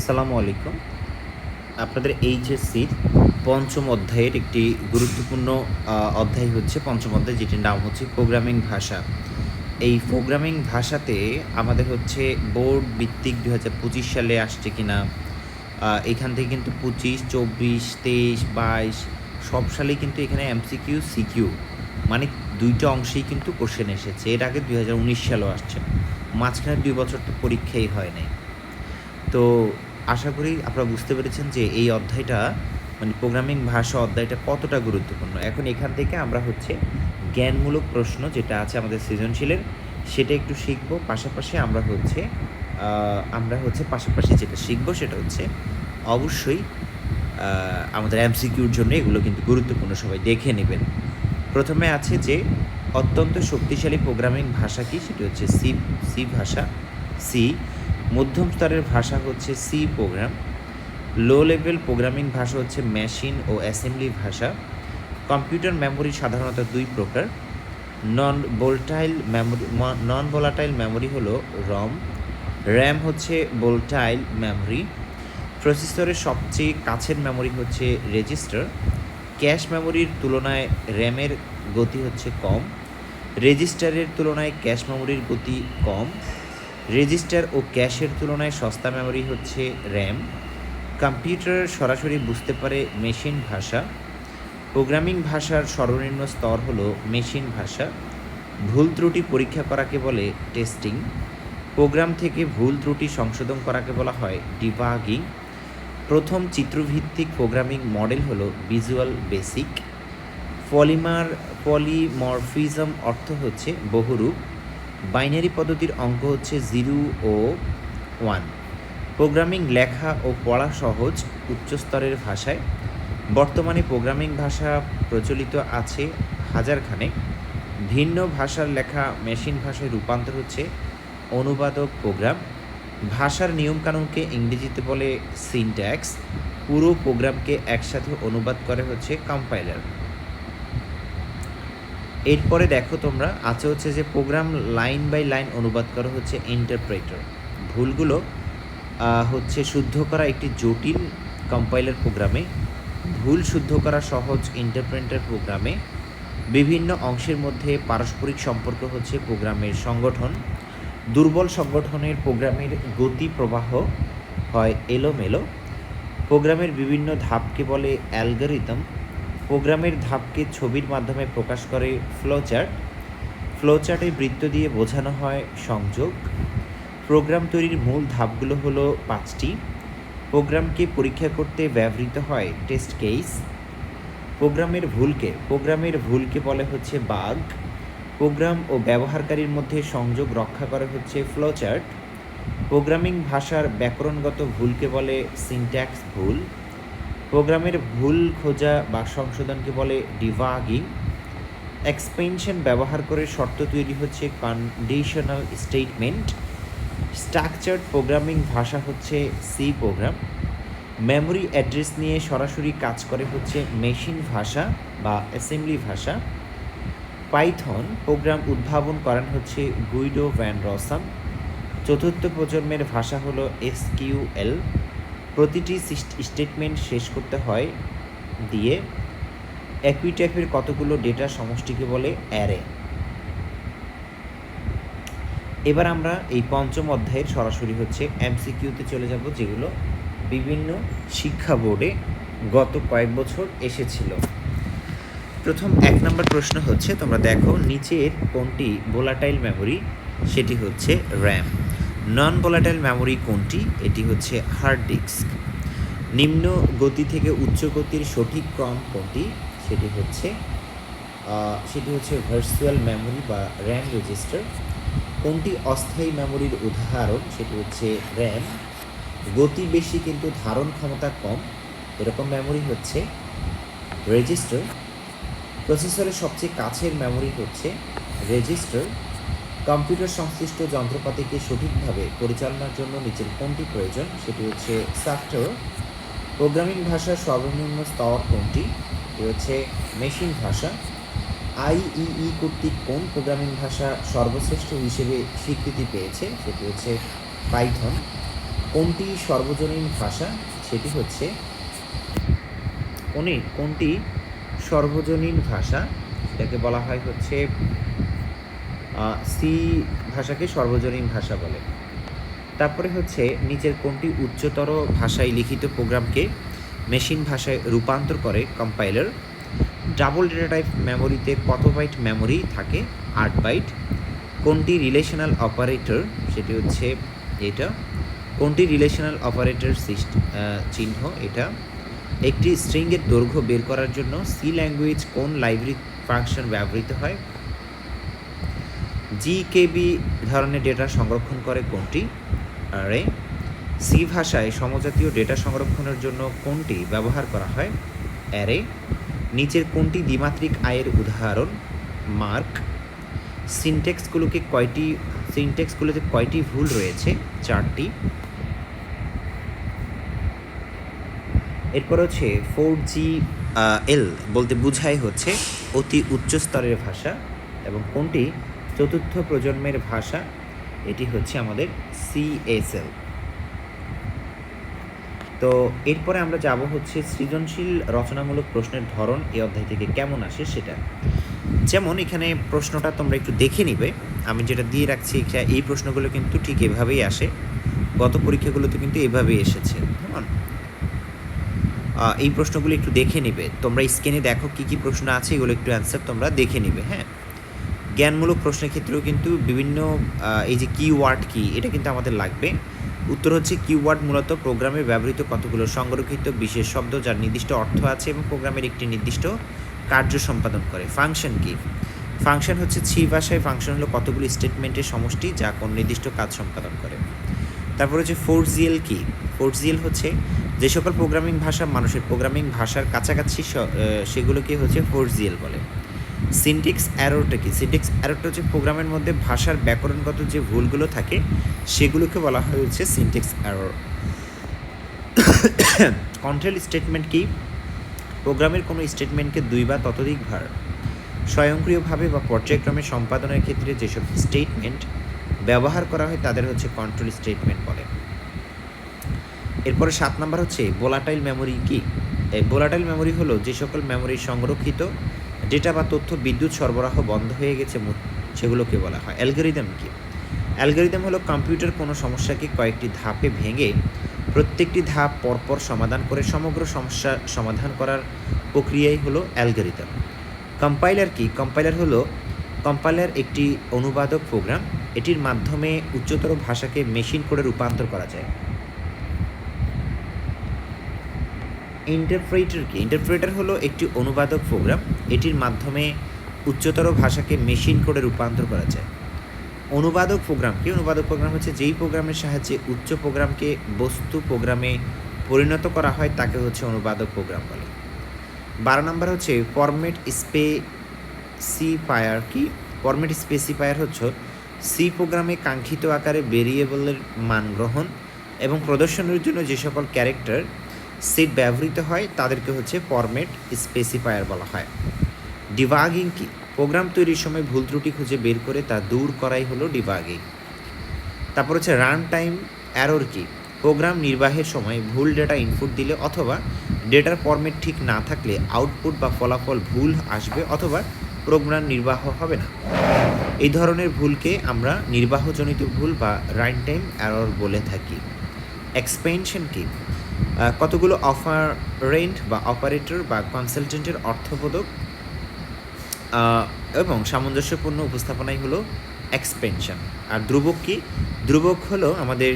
আসসালামু আলাইকুম। আপনাদের এইচএসসির পঞ্চম অধ্যায়ের একটি গুরুত্বপূর্ণ অধ্যায় হচ্ছে পঞ্চম অধ্যায়, যেটির নাম হচ্ছে প্রোগ্রামিং ভাষা। এই প্রোগ্রামিং ভাষাতে আমাদের হচ্ছে বোর্ড ভিত্তিক ২০২৫ সালে আসছে কিনা, এখান থেকে কিন্তু ২৫, ২৪, ২৩, ২২ সব সালেই কিন্তু এখানে এমসিকিউ, সিকিউ মানে দুইটা অংশেই কিন্তু কোশ্চেন এসেছে। এর আগে ২০১৯ সালেও আসছে। মাঝখানে ২ বছর তো পরীক্ষাই হয় নাই। তো আশা করি আপনারা বুঝতে পেরেছেন যে এই অধ্যায়টা মানে প্রোগ্রামিং ভাষা অধ্যায়টা কতটা গুরুত্বপূর্ণ। এখন এখান থেকে আমরা হচ্ছে জ্ঞানমূলক প্রশ্ন যেটা আছে আমাদের সৃজনশীলের সেটা একটু শিখব। পাশাপাশি পাশাপাশি যেটা শিখব সেটা হচ্ছে অবশ্যই আমাদের এমসিকিউর জন্য এগুলো কিন্তু গুরুত্বপূর্ণ, সবাই দেখে নেবেন। প্রথমে আছে যে অত্যন্ত শক্তিশালী প্রোগ্রামিং ভাষা কি, সেটি হচ্ছে সি ভাষা। সি মধ্যম স্তরের ভাষা হচ্ছে C program. Low level programming ভাষা হচ্ছে মেশিন ও অ্যাসেম্বলি ভাষা। কম্পিউটার মেমোরি সাধারণত দুই প্রকার। নন ভোলাটাইল মেমোরি হলো রম। র্যাম হচ্ছে ভোলাটাইল মেমোরি। প্রসেসরের সবচেয়ে কাছের মেমোরি হচ্ছে রেজিস্টার। ক্যাশ মেমোরির তুলনায় র্যামের গতি হচ্ছে কম। রেজিস্টারের তুলনায় ক্যাশ মেমোরির গতি কম। রেজিস্টার ও ক্যাশের তুলনায় সস্তা মেমোরি হচ্ছে র্যাম। কম্পিউটার সরাসরি বুঝতে পারে মেশিন ভাষা। প্রোগ্রামিং ভাষার সর্বনিম্ন স্তর হলো মেশিন ভাষা। ভুল ত্রুটি পরীক্ষা করাকে বলে টেস্টিং। প্রোগ্রাম থেকে ভুল ত্রুটি সংশোধন করাকে বলা হয় ডিবাগিং। প্রথম চিত্রভিত্তিক প্রোগ্রামিং মডেল হলো ভিজুয়াল বেসিক। পলিমরফিজম অর্থ হচ্ছে বহুরূপ। বাইনারি পদ্ধতির অঙ্ক হচ্ছে 0 ও 1। প্রোগ্রামিং লেখা ও পড়া সহজ উচ্চস্তরের ভাষায়। বর্তমানে প্রোগ্রামিং ভাষা প্রচলিত আছে হাজারখানেক। ভিন্ন ভাষার লেখা মেশিন ভাষায় রূপান্তর হচ্ছে অনুবাদক প্রোগ্রাম। ভাষার নিয়মকানুনকে ইংরেজিতে বলে সিনট্যাক্স। পুরো প্রোগ্রামকে একসাথে অনুবাদ করে হচ্ছে কম্পাইলার। এরপরে দেখো তোমরা আছে হচ্ছে যে প্রোগ্রাম লাইন বাই লাইন অনুবাদ করা হচ্ছে ইন্টারপ্রেটার। ভুলগুলো হচ্ছে শুদ্ধ করা একটি জটিল কম্পাইলার প্রোগ্রামে, ভুল শুদ্ধ করা সহজ ইন্টারপ্রেটার প্রোগ্রামে। বিভিন্ন অংশের মধ্যে পারস্পরিক সম্পর্ক হচ্ছে প্রোগ্রামের সংগঠন। দুর্বল সংগঠনের প্রোগ্রামের গতি প্রবাহ হয় এলোমেলো। প্রোগ্রামের বিভিন্ন ধাপকে বলে অ্যালগরিদম। প্রোগ্রামের ধাপকে ছবির মাধ্যমে প্রকাশ করে ফ্লোচার্ট। ফ্লোচার্টে বৃত্ত দিয়ে বোঝানো হয় সংযোগ। প্রোগ্রাম তৈরির মূল ধাপগুলো হলো 5টি। প্রোগ্রামকে পরীক্ষা করতে ব্যবহৃত হয় টেস্ট কেস। প্রোগ্রামের ভুলকে বলে হচ্ছে বাগ। প্রোগ্রাম ও ব্যবহারকারীর মধ্যে সংযোগ রক্ষা করে হচ্ছে ফ্লোচার্ট। প্রোগ্রামিং ভাষার ব্যাকরণগত ভুলকে বলে সিনট্যাক্স ভুল। প্রোগ্রামের ভুল খোঁজা বা সংশোধনকে বলে ডিবাগিং। এক্সপেনশন ব্যবহার করে শর্ত তৈরি হচ্ছে কন্ডিশনাল স্টেটমেন্ট। স্ট্রাকচার্ড প্রোগ্রামিং ভাষা হচ্ছে সি প্রোগ্রাম। মেমোরি অ্যাড্রেস নিয়ে সরাসরি কাজ করে হচ্ছে মেশিন ভাষা বা অ্যাসেম্বলি ভাষা। পাইথন প্রোগ্রাম উদ্ভাবন করেন হচ্ছে গুইডো ভ্যান রসাম। চতুর্থ প্রজন্মের ভাষা হলো এসকিউএল। প্রতিটি স্টেটমেন্ট শেষ করতে হয় দিয়ে। একই টাইপের কতগুলো ডেটা সমষ্টিকে বলে অ্যারে। এবার আমরা এই পঞ্চম অধ্যায়ের সরাসরি হচ্ছে এমসিকিউতে চলে যাব, যেগুলো বিভিন্ন শিক্ষা বোর্ডে গত কয়েক বছর এসেছিল। প্রথম 1 নম্বর প্রশ্ন হচ্ছে, তোমরা দেখো নিচের কোনটি ভোলাটাইল মেমোরি, সেটি হচ্ছে র্যাম। নন ভোলাটাইল মেমোরি কোনটি, এটি হচ্ছে হার্ড ডিস্ক। নিম্ন গতি থেকে উচ্চ গতির সঠিক ক্রম কোনটি, সেটি হচ্ছে ভার্চুয়াল মেমোরি বা র্যাম রেজিস্টার। কোনটি অস্থায়ী মেমোরির উদাহরণ, সেটি হচ্ছে র্যাম। গতি বেশি কিন্তু ধারণ ক্ষমতা কম, এরকম মেমোরি হচ্ছে রেজিস্টার। প্রসেসরের সবচেয়ে কাছের মেমোরি হচ্ছে রেজিস্টার। কম্পিউটার সংশ্লিষ্ট যন্ত্রপাতিকে সঠিকভাবে পরিচালনার জন্য নিচের কোনটি প্রয়োজন, সেটি হচ্ছে সফটওয়্যার। প্রোগ্রামিং ভাষার সর্বনিম্ন স্তর কোনটি, এটি হচ্ছে মেশিন ভাষা। আইইই কর্তৃক কোন প্রোগ্রামিং ভাষা সর্বশ্রেষ্ঠ হিসেবে স্বীকৃতি পেয়েছে, সেটি হচ্ছে পাইথন। কোনটি সর্বজনীন ভাষা? সেটি হচ্ছে কোনটি সর্বজনীন ভাষা? এটাকে বলা হয় হচ্ছে সি ভাষাকে সর্বজনীন ভাষা বলে। তারপরে হচ্ছে নিচের কোনটি উচ্চতর ভাষায় লিখিত প্রোগ্রামকে মেশিন ভাষায় রূপান্তর করে? কম্পাইলার। ডাবল ডেটা টাইপ মেমোরিতে কত বাইট মেমোরি থাকে? 8 বাইট। কোনটি রিলেশনাল অপারেটর? সেটি হচ্ছে এটা। কোনটি রিলেশনাল অপারেটর চিহ্ন? এটা। একটি স্ট্রিংয়ের দৈর্ঘ্য বের করার জন্য সি ল্যাঙ্গুয়েজ কোন লাইব্রেরি ফাংশন ব্যবহৃত হয়? জিকেবি ধরনের ডেটা সংরক্ষণ করে কোনটি? আরে সি ভাষায় সমজাতীয় ডেটা সংরক্ষণের জন্য কোনটি ব্যবহার করা হয়? অ্যারে। নিচের কোনটি দ্বিমাত্রিক আয়ের উদাহরণ? মার্ক। সিনট্যাক্সগুলোতে কয়টি ভুল রয়েছে? 4টি। এরপর হচ্ছে 4GL বলতে বোঝায় হচ্ছে অতি উচ্চ স্তরের ভাষা, এবং কোনটি চতুর্থ প্রজন্মের ভাষা? এটি হচ্ছে আমাদের CSL। তো এরপরে আমরা যাব হচ্ছে সৃজনশীল রচনামূলক প্রশ্নের ধরন এই অধ্যায় থেকে কেমন আসে সেটা। যেমন এখানে প্রশ্নটা তোমরা একটু দেখে নিবে, আমি যেটা দিয়ে রাখছি এই প্রশ্নগুলো কিন্তু ঠিক এভাবেই আসে, গত পরীক্ষাগুলোতে কিন্তু এভাবেই এসেছে। কেমন এই প্রশ্নগুলো একটু দেখে নিবে, তোমরা স্ক্রিনে দেখো কী কী প্রশ্ন আছে, এগুলো একটু অ্যান্সার তোমরা দেখে নিবে। হ্যাঁ, জ্ঞানমূলক প্রশ্নের ক্ষেত্রেও কিন্তু বিভিন্ন এই যে কিওয়ার্ড কি, এটা কিন্তু আমাদের লাগবে। উত্তর হচ্ছে কিওয়ার্ড মূলত প্রোগ্রামে ব্যবহৃত কতগুলো সংরক্ষিত বিশেষ শব্দ যার নির্দিষ্ট অর্থ আছে এবং প্রোগ্রামের একটি নির্দিষ্ট কার্য সম্পাদন করে। ফাংশন কি? ফাংশন হচ্ছে সি ভাষায় ফাংশন হলো কতগুলো স্টেটমেন্টের সমষ্টি যা কোন নির্দিষ্ট কাজ সম্পাদন করে। তারপর হচ্ছে 4GL কি? 4GL হচ্ছে যে সকল প্রোগ্রামিং ভাষা মানুষের প্রোগ্রামিং ভাষার কাছাকাছি সেগুলোকে হচ্ছে 4GL বলে। সিনট্যাক্স এররটা কি? সিনট্যাক্স এররটা হচ্ছে প্রোগ্রামের মধ্যে ভাষার ব্যাকরণগত যে ভুলগুলো থাকে সেগুলোকে বলা হয় হচ্ছে সিনট্যাক্স এরর। কন্ট্রোল স্টেটমেন্ট কি? প্রোগ্রামের কোনো স্টেটমেন্টকে 2 বা ততোধিকবার স্বয়ংক্রিয়ভাবে বা পর্যায়ক্রমে সম্পাদনের ক্ষেত্রে যেসব স্টেটমেন্ট ব্যবহার করা হয় তাদের হচ্ছে কন্ট্রোল স্টেটমেন্ট বলে। এরপরে 7 নাম্বার হচ্ছে ভোলাটাইল মেমোরি কি? এই ভোলাটাইল মেমোরি হলো যে সকল মেমোরি সংরক্ষিত ডেটা বা তথ্য বিদ্যুৎ সরবরাহ বন্ধ হয়ে গেছে সেগুলোকে বলা হয়। অ্যালগরিদম কি? অ্যালগরিদম হলো কম্পিউটার কোনো সমস্যাকে কয়েকটি ধাপে ভেঙে প্রত্যেকটি ধাপ পরপর সমাধান করে সমগ্র সমস্যা সমাধান করার প্রক্রিয়াই হলো অ্যালগরিদম। কম্পাইলার কি? কম্পাইলার একটি অনুবাদক প্রোগ্রাম, এটির মাধ্যমে উচ্চতর ভাষাকে মেশিন কোডে রূপান্তর করা যায়। ইন্টারপ্রেটার কি? ইন্টারপ্রেটার হলো একটি অনুবাদক প্রোগ্রাম, এটির মাধ্যমে উচ্চতর ভাষাকে মেশিন কোডে রূপান্তর করা যায়। অনুবাদক প্রোগ্রাম কি? অনুবাদক প্রোগ্রাম হচ্ছে যেই প্রোগ্রামের সাহায্যে উচ্চ প্রোগ্রামকে বস্তু প্রোগ্রামে পরিণত করা হয় তাকে হচ্ছে অনুবাদক প্রোগ্রাম বলে। 12 নম্বর হচ্ছে ফরম্যাট স্পেসিফায়ার কি? ফরম্যাট স্পেসিফায়ার হচ্ছে সি প্রোগ্রামে কাঙ্ক্ষিত আকারে ভেরিয়েবলের মান গ্রহণ এবং প্রদর্শনের জন্য যে সকল ক্যারেক্টার সেট ব্যবহৃত হয় তাদেরকে হচ্ছে ফরম্যাট স্পেসিফায়ার বলা হয়। ডিবাগিং কি? প্রোগ্রাম তৈরির সময় ভুল ত্রুটি খুঁজে বের করে তা দূর করাই হলো ডিবাগিং। তারপর হচ্ছে রান টাইম এরর কি? প্রোগ্রাম নির্বাহের সময় ভুল ডেটা ইনপুট দিলে অথবা ডেটার ফরম্যাট ঠিক না থাকলে আউটপুট বা ফলাফল ভুল আসবে অথবা প্রোগ্রাম নির্বাহ হবে না। এই ধরনের ভুলকে আমরা নির্বাহজনিত ভুল বা রান টাইম এরর বলে থাকি। এক্সপেনশন কি? কতগুলো অপারেন্ট বা অপারেটর বা কনসালটেন্টের অর্থবোধক এবং সামঞ্জস্যপূর্ণ উপস্থাপনাই হলো এক্সপেনশন। আর ধ্রুবক কি? ধ্রুবক হলো আমাদের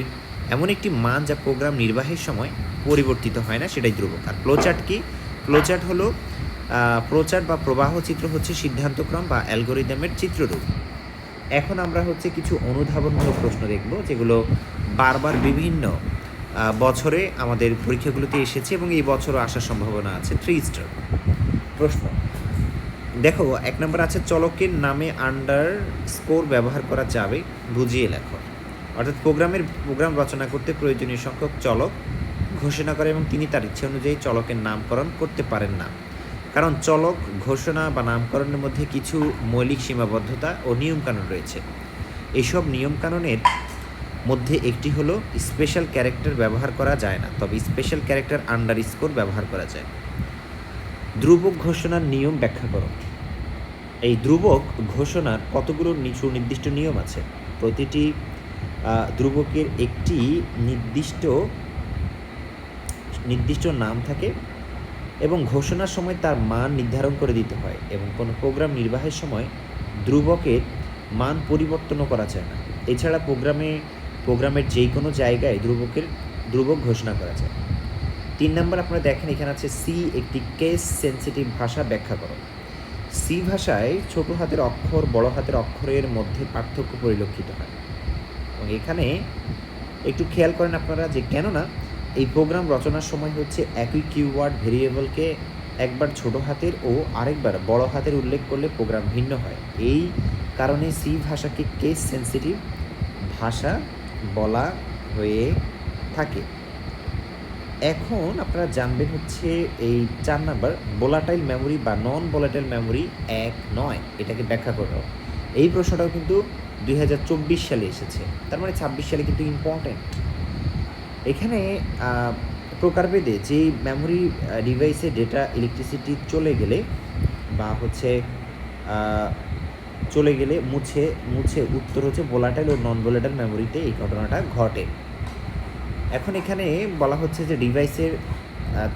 এমন একটি মান যা প্রোগ্রাম নির্বাহের সময় পরিবর্তিত হয় না, সেটাই ধ্রুবক। আর ফ্লোচার্ট কি? ফ্লোচার্ট হলো ফ্লোচার্ট বা প্রবাহ চিত্র হচ্ছে সিদ্ধান্তক্রম বা অ্যালগোরিদমের চিত্ররূপ। এখন আমরা হচ্ছে কিছু অনুধাবনমূলক প্রশ্ন দেখব যেগুলো বারবার বিভিন্ন বছরে আমাদের পরীক্ষাগুলোতে এসেছে এবং এই বছরও আসার সম্ভাবনা আছে। 3 স্টার প্রশ্ন দেখো। 1 নম্বর আছে চলকের নামে আন্ডারস্কোর ব্যবহার করা যাবে, বুঝিয়ে লেখো। অর্থাৎ প্রোগ্রাম রচনা করতে প্রয়োজনীয় সংখ্যক চলক ঘোষণা করে এবং তিনি তার ইচ্ছে অনুযায়ী চলকের নামকরণ করতে পারেন না, কারণ চলক ঘোষণা বা নামকরণের মধ্যে কিছু মৌলিক সীমাবদ্ধতা ও নিয়মকানুন রয়েছে। এইসব নিয়মকানুনের মধ্যে একটি হলো স্পেশাল ক্যারেক্টার ব্যবহার করা যায় না, তবে স্পেশাল ক্যারেক্টার আন্ডারস্কোর ব্যবহার করা যায়। ধ্রুবক ঘোষণার নিয়ম ব্যাখ্যা করো। এই ধ্রুবক ঘোষণার কতগুলো সুনির্দিষ্ট নিয়ম আছে। প্রতিটি ধ্রুবকের একটি নির্দিষ্ট নাম থাকে এবং ঘোষণার সময় তার মান নির্ধারণ করে দিতে হয়, এবং কোনো প্রোগ্রাম নির্বাহের সময় ধ্রুবকের মান পরিবর্তনও করা যায় না। এছাড়া প্রোগ্রামের যে কোনো জায়গায় ধ্রুবক ঘোষণা করা যায়। 3 নম্বর আপনারা দেখেন এখানে আছে সি একটি কেস সেন্সিটিভ ভাষা ব্যাখ্যা করো। সি ভাষায় ছোট হাতের অক্ষর বড় হাতের অক্ষরের মধ্যে পার্থক্য পরিলক্ষিত হয়, এবং এখানে একটু খেয়াল করেন আপনারা যে কেননা এই প্রোগ্রাম রচনার সময় হচ্ছে একই কিওয়ার্ড ভেরিয়েবলকে একবার ছোট হাতের ও আরেকবার বড় হাতের উল্লেখ করলে প্রোগ্রাম ভিন্ন হয়। এই কারণে সি ভাষাকে কেস সেন্সিটিভ ভাষা বলা হয়ে থাকে। এখন আপনারা জানবেন হচ্ছে এই 4 নাম্বার ভোলাটাইল মেমোরি বা নন ভোলাটাইল মেমোরি এক নয়, এটাকে ব্যাখ্যা করো। এই প্রশ্নটাও কিন্তু 2024 সালে এসেছে, তার মানে 26 সালে কিন্তু ইম্পর্টেন্ট। এখানে প্রকারভেদে যে মেমোরি ডিভাইসে ডেটা ইলেকট্রিসিটি চলে গেলে বা হচ্ছে মুছে উত্তর হচ্ছে ভোলাটাইল ও নন ভোলাটাইল মেমোরিতে এই ঘটনাটা ঘটে। এখন এখানে বলা হচ্ছে যে ডিভাইসের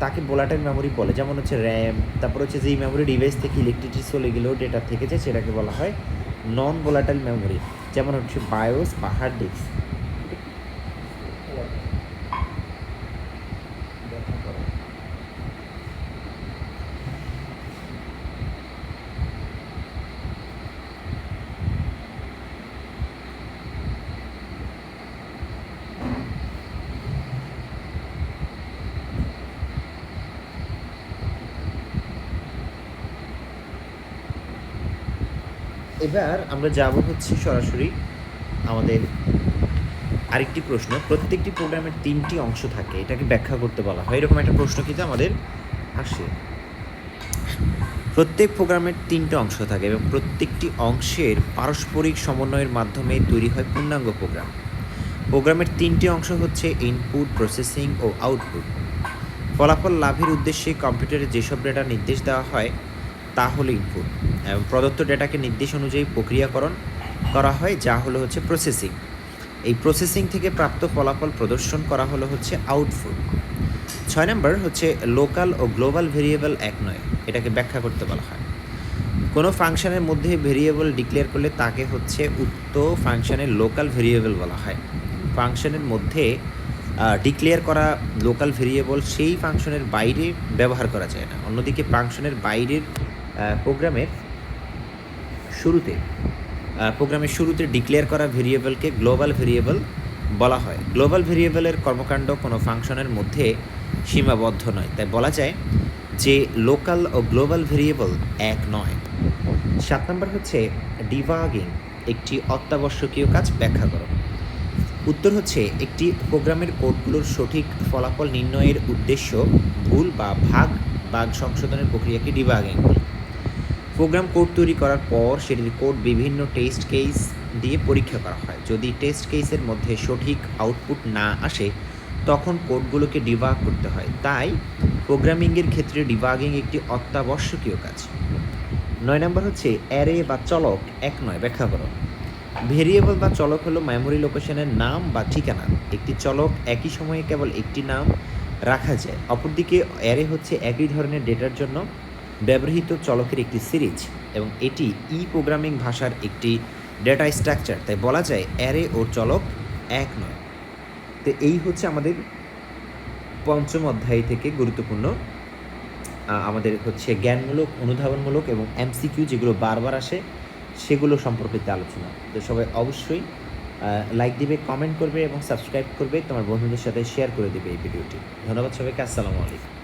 তাকে ভোলাটাইল মেমোরি বলে, যেমন হচ্ছে র্যাম, তারপর হচ্ছে যেই মেমোরি ডিভাইস থেকে ইলেকট্রিসিটি চলে গেলেও ডেটা থেকে যায় সেটাকে বলা হয় নন ভোলাটাইল মেমোরি, যেমন হচ্ছে বায়োস বা হার্ড ডিস্ক। এবার আমরা যাব হচ্ছে সরাসরি আমাদের আরেকটি প্রশ্ন। প্রত্যেকটি প্রোগ্রামের 3টি অংশ থাকে, এটাকে ব্যাখ্যা করতে বলা হয়, এরকম একটা প্রশ্ন কিন্তু আমাদের আসে। প্রত্যেক প্রোগ্রামের 3টি অংশ থাকে এবং প্রত্যেকটি অংশের পারস্পরিক সমন্বয়ের মাধ্যমে তৈরি হয় পূর্ণাঙ্গ প্রোগ্রাম। প্রোগ্রামের 3টি অংশ হচ্ছে ইনপুট, প্রসেসিং ও আউটপুট। ফলাফল লাভের উদ্দেশ্যে কম্পিউটারে যেসব ডেটা নির্দেশ দেওয়া হয় তা হলো ইনপুট, এবং প্রদত্ত ডেটাকে নির্দেশ অনুযায়ী প্রক্রিয়াকরণ করা হয় যা হলো হচ্ছে প্রসেসিং। এই প্রসেসিং থেকে প্রাপ্ত ফলাফল প্রদর্শন করা হলো হচ্ছে আউটপুট। 6 নম্বর হচ্ছে লোকাল ও গ্লোবাল ভেরিয়েবল এক নয়, এটাকে ব্যাখ্যা করতে বলা হয়। কোনো ফাংশনের মধ্যে ভেরিয়েবল ডিক্লেয়ার করলে তাকে হচ্ছে উক্ত ফাংশনের লোকাল ভেরিয়েবল বলা হয়। ফাংশনের মধ্যে ডিক্লেয়ার করা লোকাল ভেরিয়েবল সেই ফাংশনের বাইরে ব্যবহার করা যায় না। অন্যদিকে ফাংশনের বাইরের প্রোগ্রামের শুরুতে ডিক্লেয়ার করা ভেরিয়েবলকে গ্লোবাল ভেরিয়েবল বলা হয়। গ্লোবাল ভেরিয়েবলের কর্মকাণ্ড কোনো ফাংশনের মধ্যে সীমাবদ্ধ নয়, তাই বলা যায় যে লোকাল ও গ্লোবাল ভেরিয়েবল এক নয়। 7 নম্বর হচ্ছে ডিবাগিং একটি অত্যাবশ্যকীয় কাজ ব্যাখ্যা করো। উত্তর হচ্ছে একটি প্রোগ্রামের কোডগুলোর সঠিক ফলাফল নির্ণয়ের উদ্দেশ্য ভুল বা বাগ সংশোধনের প্রক্রিয়াকে ডিবাগিং বলে। প্রোগ্রাম কোড তৈরি করার পর সেটির কোড বিভিন্ন টেস্ট কেস দিয়ে পরীক্ষা করা হয়। যদি টেস্ট কেসের মধ্যে সঠিক আউটপুট না আসে তখন কোডগুলোকে ডিবাগ করতে হয়, তাই প্রোগ্রামিংয়ের ক্ষেত্রে ডিবাগিং একটি অত্যাবশ্যকীয় কাজ। 9 নম্বর হচ্ছে অ্যারে বা চলক এক নয়, ব্যাখ্যা করো। ভেরিয়েবল বা চলক হলো মেমোরি লোকেশনের নাম বা ঠিকানা। একটি চলক একই সময়ে কেবল একটি নাম রাখা যায়। অপরদিকে অ্যারে হচ্ছে একই ধরনের ডেটার জন্য ব্যবহৃত চলকের একটি সিরিজ, এবং এটি প্রোগ্রামিং ভাষার একটি ডেটা স্ট্রাকচার, তাই বলা যায় অ্যারে ও চলক এক নয়। তো এই হচ্ছে আমাদের 5ম অধ্যায় থেকে গুরুত্বপূর্ণ আমাদের হচ্ছে জ্ঞানমূলক, অনুধাবনমূলক এবং এমসিকিউ যেগুলো বারবার আসে সেগুলো সম্পর্কিত আলোচনা। তো সবাই অবশ্যই লাইক দিবে, কমেন্ট করবে এবং সাবস্ক্রাইব করবে, তোমার বন্ধুদের সাথে শেয়ার করে দেবে এই ভিডিওটি। ধন্যবাদ সবাইকে, আসসালামু আলাইকুম।